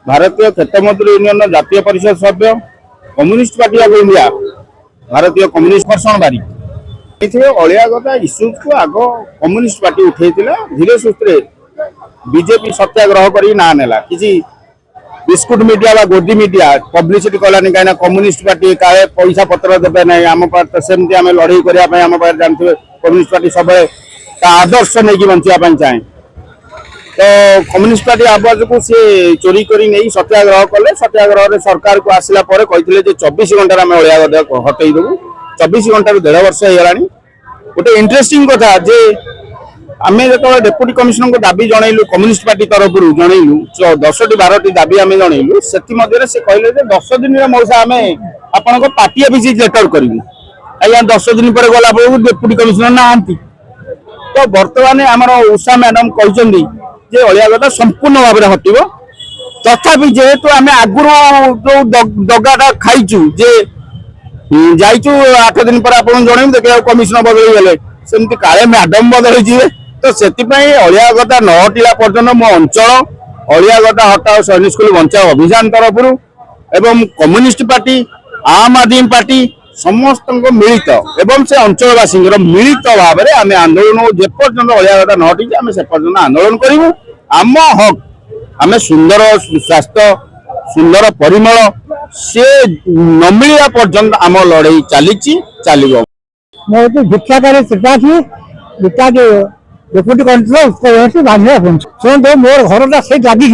भारतीय खेत मजदूर यूनियन जातीय परिषद सभ्य कम्युनिस्ट पार्टी ऑफ इंडिया भारतीय कम्युनिस्ट पर्सन बारी अलिया गदा इश्यूज को आग कम्युनिस्ट पार्टी उठे धीरे सुस्थे बीजेपी सत्याग्रह कर ना नेला किसी बिस्कुट मीडिया गोदी मीडिया पब्लिसिटी कलानी कहीं कम्युनिस्ट पार्टी काले पैसा पत्र देवे ना आम सेमती आम लड़ाई करने आम जानते कम्युनिस्ट पार्टी सब आदर्श नहीं बंचा चाहे तो कम्युनिस्ट पार्टी आवाज को सी चोरी करी नहीं सत्याग्रह कले सत्याग्रह सरकार को आसला कहते 24 घंटा आम अलिया गदा हटईदेबू 24 घंटा 1.5 वर्ष होगा गोटे इंटरेस्टिंग कथा जे आम जो डेपुटी कमिशनर को दाबी जनइलु कम्युनिस्ट पार्टी तरफ जनइलु 10टी 12टी दाबी आम जनइलु से कहले 10 दिन मौसा आम आपण पार्टी ऑफिस लेटर करूँ आज्ञा 10 दिन पर गला बेलू डेपुटी कमिशनर ना तो बर्तमान आमर उषा मैडम कहते अलिया गदा संपूर्ण भाव में हटो तथापि जेहेतु आम आगुरी जो दगाटा खाइचु जे जाइचु 8 दिन पर आप जनइबू देखिए कमिशनर बदल गले सेमती काले मैडम बदल जीवे तो से अलिया गदा न हटिला पर्यटन मो अंचल अलिया गदा हटाओ सैनिक स्कूल बचाओ अभियान तरफ एवं कम्युनिस्ट पार्टी आम आदमी पार्टी समस्त मिलित एवं से अंचलवासी मिलित भाव में आम आंदोलन जेपर्यंत अलिया गदा न हटी आम से पर्यटन आंदोलन करूँ आम हक आम सुंदर स्वास्थ्य सुंदर परिमल से न मिलवा पर्यंत आम लड़ाई चलो मोदी भिक्षाकारी त्रिपाठी भिक्षा डेपुटी कंट्रोल बांधे शुणु मोर घरटा से लगी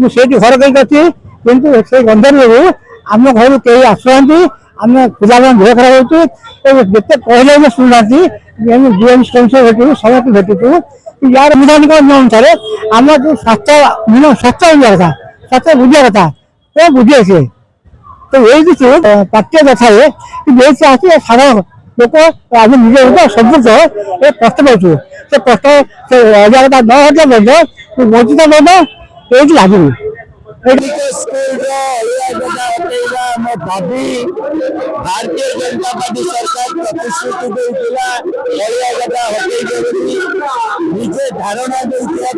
मुझे घर कहीं अच्छी कितु से गंधर जो आम घर कई आसुना आम पिला देह खराब होते कहले शुणुना भेटू समस्त भेटुचु यार संविधानिक अनुसार आम जो स्वास्थ्य कथा स्वास्थ्य बुझा कथा कौन बुझे से तो ये पार्टी कथा है कि आस साधारण लोक आम निजे संपूर्ण ये कष्ट पाचु से कष्ट से हजार न हटा वंचित न ये लगे भारतीय जनता पार्टी सरकार प्रतिश्रुति देउथिला निजे धारणा देउथिला